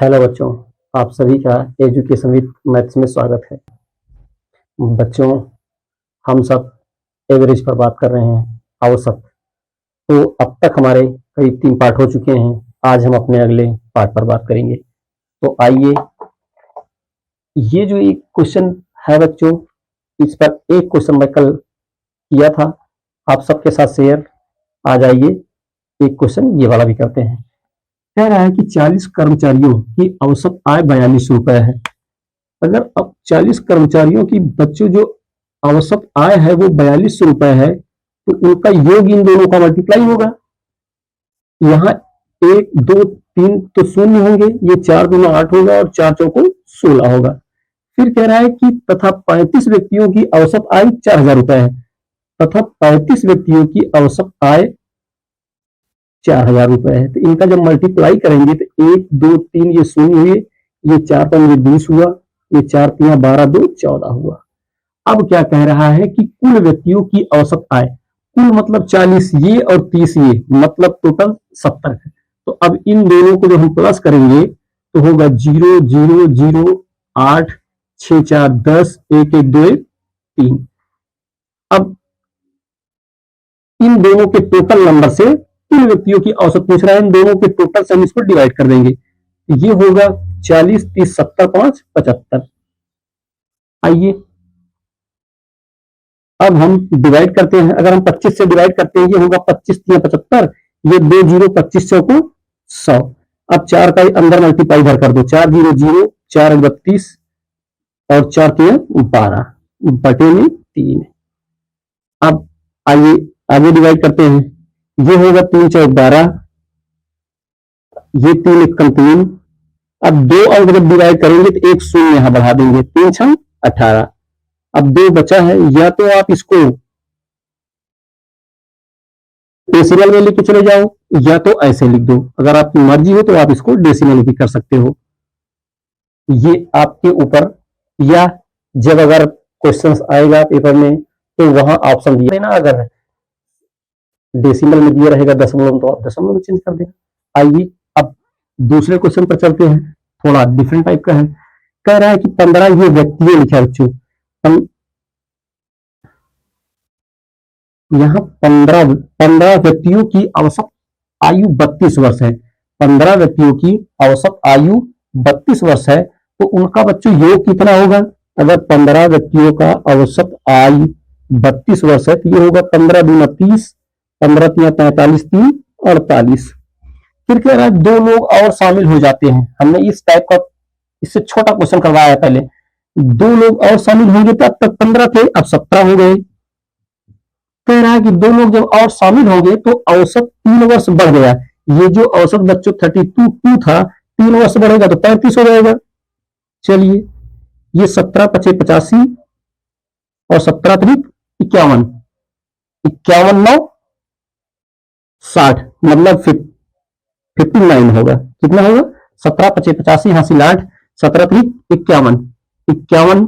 Hello बच्चों, आप सभी का एजुकेशन विद मैथ्स में स्वागत है। बच्चों, हम सब एवरेज पर बात कर रहे हैं, औसत। तो अब तक हमारे करीब 3 पार्ट हो चुके हैं। आज हम अपने अगले पार्ट पर बात करेंगे। तो आइए, ये जो एक क्वेश्चन है बच्चों, इस पर एक क्वेश्चन मैं कल किया था, आप सबके साथ शेयर। आ जाइए, एक क्वेश्चन ये वाला भी करते हैं। कह रहा है कि 40 कर्मचारियों की औसत आय 42 रुपए है। अगर अब 40 कर्मचारियों की बच्चों जो औसत आय है वो 42 रुपए है, तो उनका योग इन दोनों का मल्टीप्लाई होगा। यहाँ 1 2 3 तो शून्य होंगे, ये 4 दूना 8 होगा और 4 चौको 16 होगा। फिर कह रहा है कि तथा 35 व्यक्तियों की औसत आय 4000 रुपए है, तथा 35 व्यक्तियों की औसत आय 4000 रुपए है। तो इनका जब मल्टीप्लाई करेंगे तो 1 2 3 ये शून्य हुए, ये 4 पंजे 20 हुआ, ये 4 तिया 12 2 14 हुआ। अब क्या कह रहा है कि कुल व्यक्तियों की औसत आय, कुल मतलब 40 ये और 30 ये, मतलब टोटल 70 है। तो अब इन दोनों को जब हम प्लस करेंगे तो होगा 0 0 0 8 6 4 10 1 1 2 1 3। अब इन दोनों के टोटल नंबर से कुल व्यक्तियों की औसत पूछ रहा है, इन दोनों के टोटल से हम इसको डिवाइड कर देंगे। ये होगा 40 30 70 5 75। आइए अब हम डिवाइड करते हैं। अगर हम 25 से डिवाइड करते हैं, ये होगा 25 तिया 75, ये 2 जीरो 25 चौको 100। अब 4 का अंदर मल्टीप्लाई इधर कर दो, 4 0 0 4 32 और 4 तिया 12 बटे में 3। अब आइए आगे डिवाइड करते हैं। ये होगा 3 चौक 12, ये 3 एकम 3। अब 2 अंक जब डिवाइड करेंगे तो एक शून्य यहां बढ़ा देंगे, 3 6 18। अब 2 बचा है, या तो आप इसको डेसिमल में लेके चले जाओ या तो ऐसे लिख दो। अगर आपकी मर्जी हो तो आप इसको डेसिमल भी कर सकते हो, ये आपके ऊपर। या जब अगर क्वेश्चंस आएगा पेपर में तो वहां ऑप्शन दिया देना, अगर डेसिमल में दिया रहेगा दशमलव तो आप दशमलव में चेंज कर देना। आइए अब दूसरे क्वेश्चन पर चलते हैं, थोड़ा डिफरेंट टाइप का है। कह रहा है कि 15 ये व्यक्ति लिखा है बच्चों, यहाँ 15 व्यक्तियों की औसत आयु 32 वर्ष है। 15 व्यक्तियों की औसत आयु 32 वर्ष है, तो उनका बच्चों योग कितना होगा? अगर 15 व्यक्तियों का औसत आयु 32 वर्ष है तो ये होगा 15 दूना 30, 15 तिया 45 3 48। फिर कह रहा है 2 लोग और शामिल हो जाते हैं। हमने इस टाइप का इससे छोटा क्वेश्चन करवाया है पहले। 2 लोग और शामिल होंगे तो अब तक 15 थे, अब 17 हो गए। कह रहा है कि 2 लोग जब और शामिल होंगे तो औसत 3 वर्ष बढ़ गया। ये जो औसत बच्चों 32 था, 3 वर्ष बढ़ेगा तो 35 हो जाएगा। चलिए, ये 17 पचे 85 और 17 त्रिक 51, 51 9 60, मतलब 59 होगा। कितना होगा? 17 पचे 85 हासिल 8, 17 त्रिक 51, 51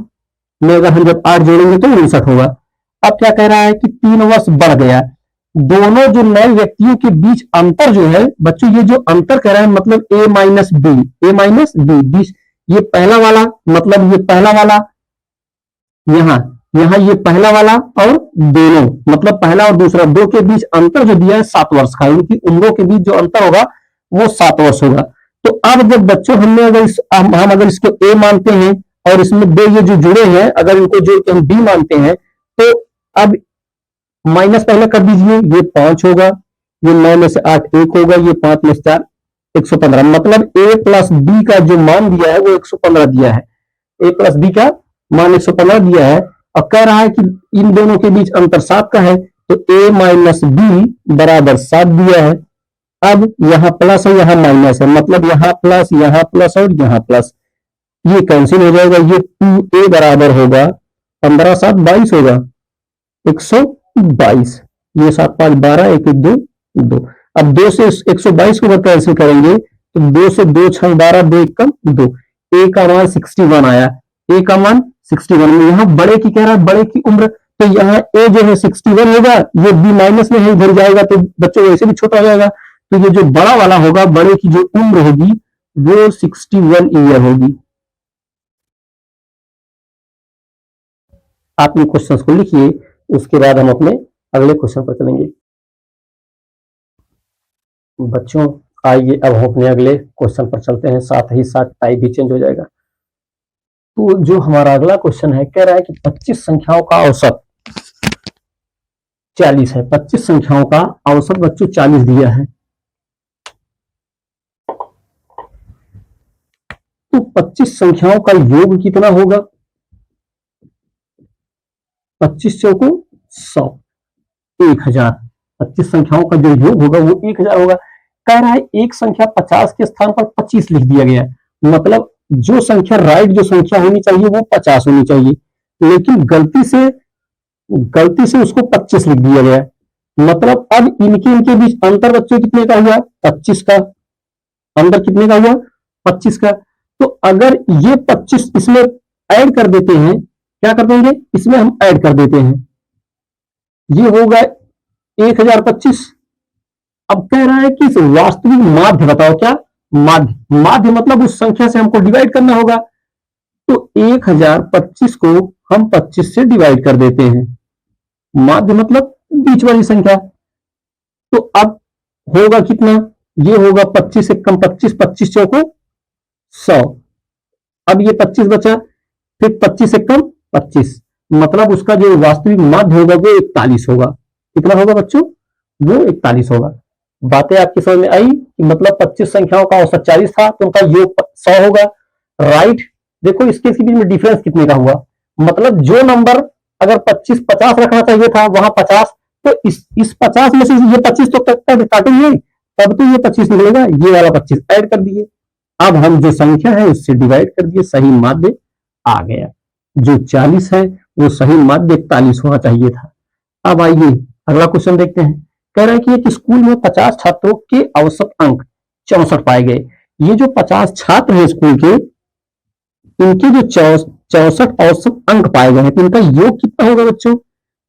में अगर हम जब 8 जोड़ेंगे तो 59 होगा। अब क्या कह रहा है कि 3 वर्ष बढ़ गया। दोनों जो नए व्यक्तियों के बीच अंतर जो है बच्चों, ये जो अंतर कह रहा है मतलब a माइनस बी, ये पहला वाला, मतलब ये पहला वाला, यहाँ ये पहला वाला, और दोनों मतलब पहला और दूसरा, 2 के बीच अंतर जो दिया है 7 वर्ष का, इनकी उम्रों के बीच जो अंतर होगा वो 7 वर्ष होगा। तो अब जब बच्चों हमने अगर हम अगर इसको a मानते हैं और इसमें 2 ये जो जुड़े हैं, अगर इनको जोड़ के हम b मानते हैं, तो अब माइनस पहले कर दीजिए, ये 5 होगा, ये 9 में से 8 1 होगा, ये 5 में से 4 115। मतलब a प्लस b का जो मान दिया है वो 115 दिया है। a प्लस b का मान 115 दिया है और कह रहा है कि इन दोनों के बीच अंतर 7 का है, तो a माइनस बी बराबर 7 दिया है। अब यहाँ प्लस है यहाँ माइनस है, मतलब यहाँ प्लस और यहाँ प्लस, ये कैंसिल हो जाएगा। ये 2a बराबर होगा 15 7 22 होगा, 122। ये 7 5 12 1 1 2 2। अब 2 से 122 को कैंसिल करेंगे तो 2 से 2 6 12 2 1 कम 2, a का मान 61 आया। a का मान 61 में यहाँ बड़े की कह रहा है, बड़े की उम्र, तो यहाँ a जो है 61 होगा, ये b माइनस में इधर जाएगा तो बच्चों वैसे भी छोटा हो जाएगा। तो ये जो बड़ा वाला होगा, बड़े की जो उम्र होगी वो 61 ईयर होगी। आप इन क्वेश्चंस को लिखिए, उसके बाद हम अपने अगले क्वेश्चन पर चलेंगे। बच्चों आइए अब हम अपने अगले क्वेश्चन पर चलते हैं, साथ ही साथ टाइप भी चेंज हो जाएगा। तो जो हमारा अगला क्वेश्चन है, कह रहा है कि 25 संख्याओं का औसत 40 है। 25 संख्याओं का औसत बच्चों 40 दिया है। तो 25 संख्याओं का योग कितना होगा? 25 चौको 100, 1000। 25 संख्याओं का जो योग होगा वो 1000 होगा। कह रहा है एक संख्या 50 के स्थान पर 25 लिख दिया गया है, मतलब जो संख्या राइट जो संख्या होनी चाहिए वो 50 होनी चाहिए, लेकिन गलती से उसको 25 लिख दिया गया है। मतलब अब इनके बीच अंतर बच्चों कितने का हुआ? 25 का। अंतर कितने का हुआ? 25 का। तो अगर ये 25 इसमें ऐड कर देते हैं, क्या कर देंगे? इसमें हम ऐड कर देते हैं, ये होगा 1025। अब कह रहा है कि वास्तविक माध्य बताओ। क्या माध्य? माध्य मतलब उस संख्या से हमको डिवाइड करना होगा। तो 1025 को हम 25 से डिवाइड कर देते हैं, माध्य मतलब बीच वाली संख्या। तो अब होगा कितना? ये होगा 25 एकम 25, 25 चौको 100। अब ये 25 बचा, फिर 25 एकम 25, मतलब उसका जो वास्तविक माध्य होगा वो 41 होगा। कितना होगा बच्चों? वो 41 होगा। बातें आपकी समझ में आई कि मतलब 25 संख्याओं का औसत 40 था तो उनका योग 100 होगा। राइट। देखो इसके बीच में डिफरेंस कितने का हुआ, मतलब जो नंबर अगर 25 50 रखना चाहिए था वहां 50, तो इस 50 में से ये 25 तो काटेंगे, तब तो ये 25 निकलेगा, ये वाला 25 ऐड कर दिए। अब हम जो संख्या है उससे डिवाइड कर दिए, सही माध्य आ गया। जो 40 है वो सही माध्य 41 होना चाहिए था। अब आइए अगला क्वेश्चन देखते हैं। कह रहा है कि एक स्कूल में 50 छात्रों के औसत अंक 64 पाए गए। ये जो 50 छात्र हैं स्कूल के, इनके जो 64 औसत अंक पाए गए हैं, तो इनका योग कितना होगा बच्चों?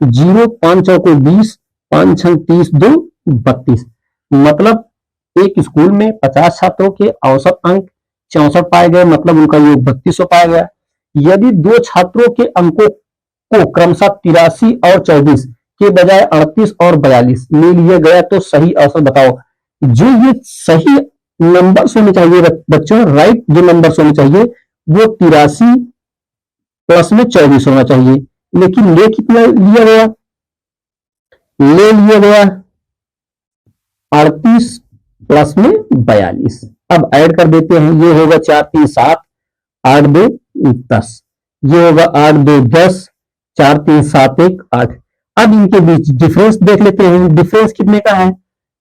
0 5 चौको 20, 5 6 30, 2 32। मतलब एक स्कूल में 50 छात्रों के औसत अंक 64 पाए गए, मतलब उनका योग 3200 पाया गया। यदि दो छात्रों के अंकों को क्रमशः 83 और 24 के बजाय 38 और 42 ले लिया गया तो सही औसत बताओ। जो ये सही नंबर्स होने चाहिए बच्चों, राइट जो नंबर्स होने चाहिए वो 83 प्लस में 24 होना चाहिए, लेकिन ले कितना लिया गया? ले लिया गया 38 प्लस में 42। अब ऐड कर देते हैं, ये होगा 4 3 7, 8 2 10, ये होगा 8 2 10, 4 3 7 1 8। अब इनके बीच डिफरेंस देख लेते हैं, डिफरेंस कितने का है?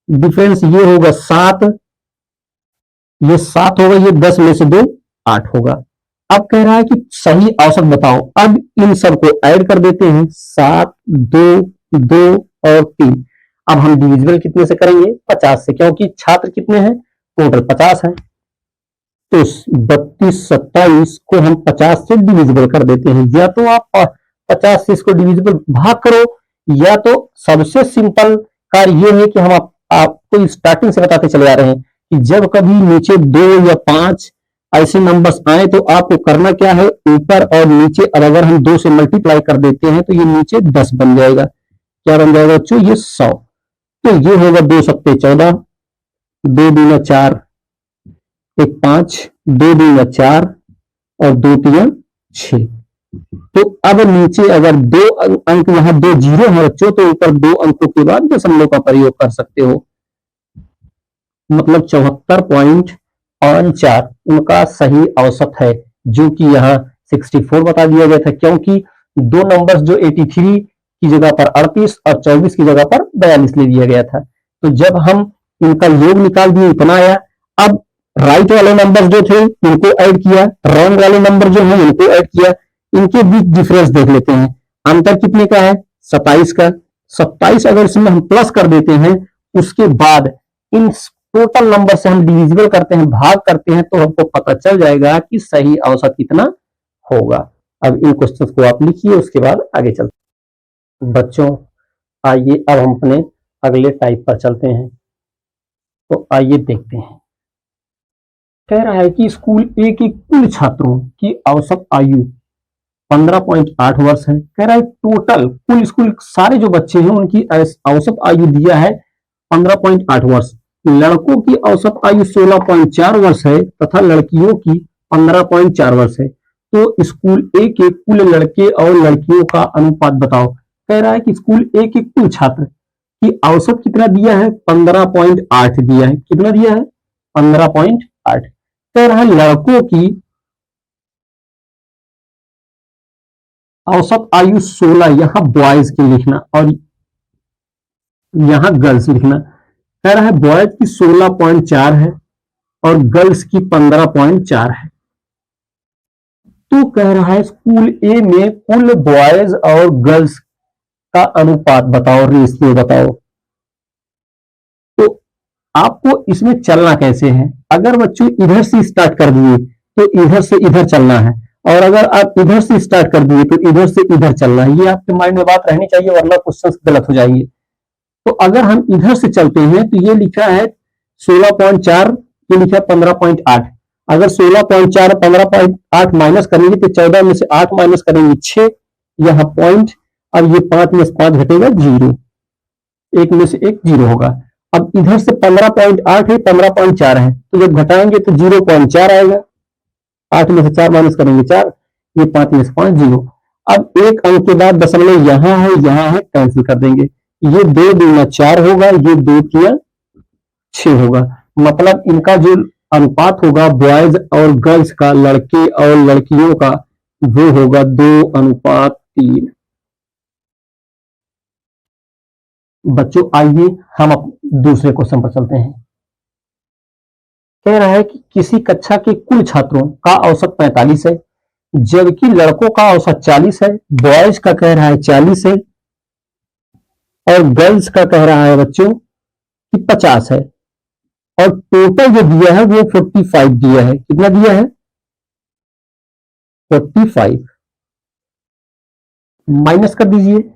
डिफरेंस ये होगा 7, ये 7 होगा, ये 10 में से 2 8 होगा। अब कह रहा है कि सही औसत बताओ। अब इन सबको ऐड कर देते हैं, 7 2 2 और 3। अब हम डिविजिबल कितने से करेंगे? 50 से, क्योंकि छात्र कितने हैं? टोटल 50 है। तो 32 27 को हम 50 से डिविजिबल कर देते हैं। या तो आप 50 से इसको डिविजिबल भाग करो, या तो सबसे सिंपल कार्य ये है कि हम आपको स्टार्टिंग से बताते चले आ रहे हैं कि जब कभी नीचे 2 या 5 ऐसे नंबर्स आए तो आपको करना क्या है? ऊपर और नीचे अगर हम 2 से मल्टीप्लाई कर देते हैं तो ये नीचे 10 बन जाएगा। क्या बन जाएगा बच्चों? ये 100। तो ये होगा 2 सत्ते 14, 2 दूना 4, 1 5, 2 दूना 4 और 2 तिया 6। तो अब नीचे अगर 2 अंक यहां 2 जीरो है बच्चों, तो ऊपर 2 अंकों के बाद दशमलव का प्रयोग कर सकते हो, मतलब 74.4 उनका सही औसत है, जो कि यहाँ 64 बता दिया गया था, क्योंकि दो नंबर्स जो 83 की जगह पर 38 और 24 की जगह पर 42 ले लिया गया था। तो जब हम इनका योग निकाल दिए इतना आया। अब राइट वाले नंबर जो थे इनको ऐड किया, रॉन्ग वाले नंबर जो है इनको ऐड किया, इनके बीच डिफरेंस देख लेते हैं। अंतर कितने का है? 27 का। 27 अगर इसमें हम प्लस कर देते हैं, उसके बाद इन टोटल नंबर से हम डिविजिबल करते हैं, भाग करते हैं, तो हमको पता चल जाएगा कि सही औसत कितना होगा। अब इन क्वेश्चंस को आप लिखिए, उसके बाद आगे चलते हैं। बच्चों आइए अब हम अपने अगले टाइप पर चलते हैं। तो आइए देखते हैं। कह रहा है कि स्कूल ए के कुल छात्रों की औसत आयु 15.8 वर्ष है। कह रहा है टोटल कुल स्कूल सारे जो बच्चे हैं उनकी औसत आयु दिया है 15.8 वर्ष। लड़कों की औसत आयु 16.4 वर्ष है तथा लड़कियों की 15.4 वर्ष है। तो स्कूल ए के कुल लड़के और लड़कियों का अनुपात बताओ। कह रहा है कि स्कूल ए के कुल छात्र की औसत कितना दिया है, 15.8 दिया है। कितना दिया है, 15.8। कह रहा है लड़कों की औसत आयु 16, यहां बॉयज की लिखना और यहां गर्ल्स लिखना। कह रहा है बॉयज की 16.4 है और गर्ल्स की 15.4 है। तो कह रहा है स्कूल ए में कुल बॉयज और गर्ल्स का अनुपात बताओ, रेशियो बताओ। तो आपको इसमें चलना कैसे है, अगर बच्चों इधर से स्टार्ट कर दिए तो इधर से इधर चलना है, और अगर आप इधर से स्टार्ट कर दिए तो इधर से इधर चलना है। ये आपके माइंड में बात रहनी चाहिए, वरना क्वेश्चन गलत हो जाएंगे। तो अगर हम इधर से चलते हैं तो ये लिखा है 16.4, ये लिखा है 15.8। अगर 16.4 15.8 माइनस करेंगे तो 14 में से 8 माइनस करेंगे 6, यहाँ पॉइंट। अब ये 5 में से 5 घटेगा 0, 1 में से 1 0 होगा। अब इधर से 15.8 है, 15.4 है, तो जब घटाएंगे तो 0.4 आएगा। 8 में से 4 माइनस करेंगे 4, ये 5 में से 5 0। अब एक अंक के बाद दशमलव यहाँ है, कैंसिल कर देंगे। ये 2 दूना 4 होगा, ये 2 तिया 6 होगा। मतलब इनका जो अनुपात होगा बॉयज और गर्ल्स का, लड़के और लड़कियों का, वो होगा 2:3। बच्चों आइए हम दूसरे क्वेश्चन पर चलते हैं। कह रहा है कि किसी कक्षा के कुल छात्रों का औसत 45 है, जबकि लड़कों का औसत 40 है। बॉयज का कह रहा है 40 है और गर्ल्स का कह रहा है बच्चों कि 50 है, और टोटल जो दिया है वो 45 दिया है। कितना दिया है, 45। माइनस कर दीजिए।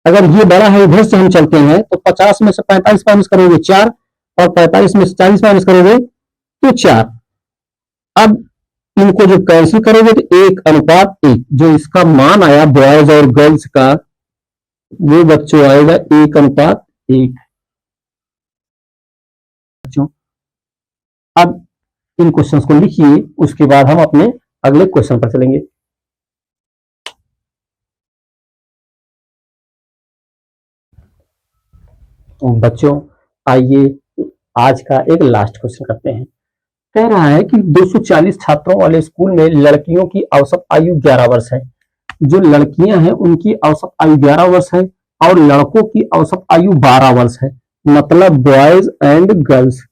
अगर ये बड़ा है, इधर से हम चलते हैं तो 50 में से 45 माइनस करोगे 4, और 45 में से 40 माइनस करोगे तो 4। अब इनको जो कैंसिल करोगे तो 1:1, जो इसका मान आया बॉयज और गर्ल्स का, वो बच्चों आएगा 1:1। बच्चों अब इन क्वेश्चंस को लिखिए, उसके बाद हम अपने अगले क्वेश्चन पर चलेंगे। बच्चों आइए आज का एक लास्ट क्वेश्चन करते हैं। कह रहा है कि 240 छात्रों वाले स्कूल में लड़कियों की औसत आयु 11 वर्ष है। जो लड़कियां हैं उनकी औसत आयु 11 वर्ष है और लड़कों की औसत आयु 12 वर्ष है। मतलब बॉयज एंड गर्ल्स,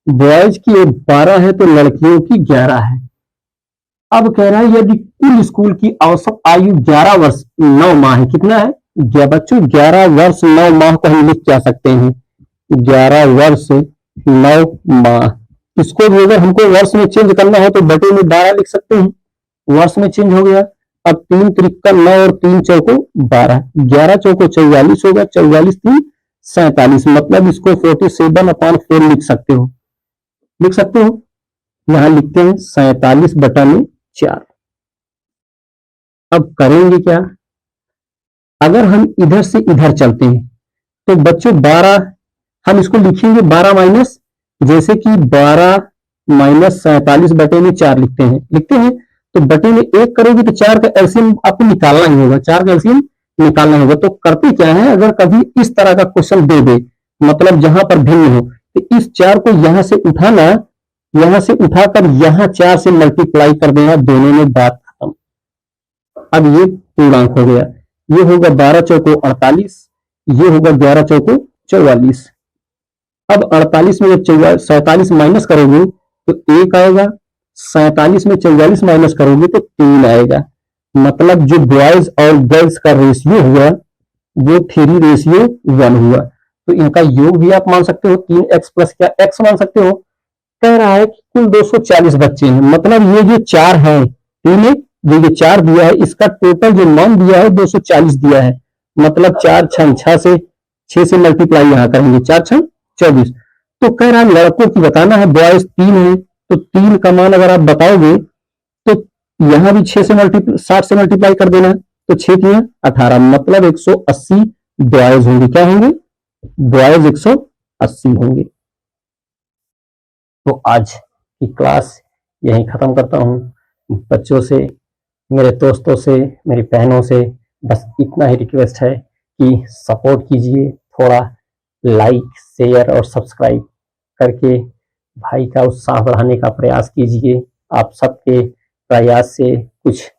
बॉयज की 12 है तो लड़कियों की 11 है। अब कह रहा है यदि कुल स्कूल की औसत आयु 11 वर्ष 9 माह है। कितना है बच्चों, 11 वर्ष 9 माह को हम लिख क्या सकते हैं, 11 वर्ष 9 माह। इसको भी अगर हमको वर्ष में चेंज करना हो तो बटे में 12 लिख सकते हैं, वर्ष में चेंज हो गया। अब 3 त्रिका 9 और 3 चौको 12, 11 चौको 44 होगा, 44 3 47। मतलब इसको 47/4 लिख सकते हो, लिख सकते हो। यहां लिखते हैं 47/4। अब करेंगे क्या, अगर हम इधर से इधर चलते हैं तो बच्चों 12 हम इसको लिखेंगे 12 माइनस, जैसे कि 12 माइनस 47/4 लिखते हैं। तो बटे में 1 करोगे तो 4 का एलसीएम आपको निकालना ही होगा, 4 का एलसीएम निकालना होगा। तो करते क्या है, अगर कभी इस तरह का क्वेश्चन दे दे, मतलब जहां पर भिन्न हो, तो इस 4 को यहां से उठाना, यहां से उठाकर यहां 4 से मल्टीप्लाई कर देना, दोनों में बात खत्म। अब ये पूर्णांक हो गया, ये होगा 12 चौको 48, ये होगा 11 चौको 44। अब 48 में जब 47 माइनस करोगे तो 1 आएगा, 47 में 44 माइनस करोगे तो 3 आएगा। मतलब जो बॉयज और गर्ल्स का रेशियो हुआ वो 3:1 हुआ। तो इनका योग भी आप मान सकते हो, 3x प्लस क्या x मान सकते हो। कह रहा है कि कुल 240 बच्चे हैं, मतलब ये जो 4 है, जो ये 4 दिया है, इसका टोटल जो मान दिया है 240 दिया है। मतलब 4 6 से मल्टीप्लाई यहां करेंगे, 4 6 24। तो कह रहा है लड़कों की बताना है, बॉयज 3 है तो 3 का मान अगर आप बताओगे तो यहां भी 6 से 60 से मल्टीप्लाई कर देना है, तो 6 तिया 18, मतलब 180 बॉयज होंगे। क्या होंगे? बॉयज 180 होंगे। तो आज की क्लास यहीं खत्म करता हूं। बच्चों से, मेरे दोस्तों से, मेरी बहनों से बस इतना ही रिक्वेस्ट है कि सपोर्ट कीजिए, थोड़ा लाइक, शेयर और सब्सक्राइब करके भाई का उत्साह बढ़ाने का प्रयास कीजिए। आप सबके प्रयास से कुछ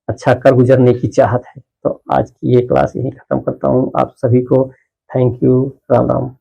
अच्छा कर गुजरने की चाहत है। तो आज की ये क्लास यहीं खत्म करता हूँ। आप सभी को थैंक यू, राम राम।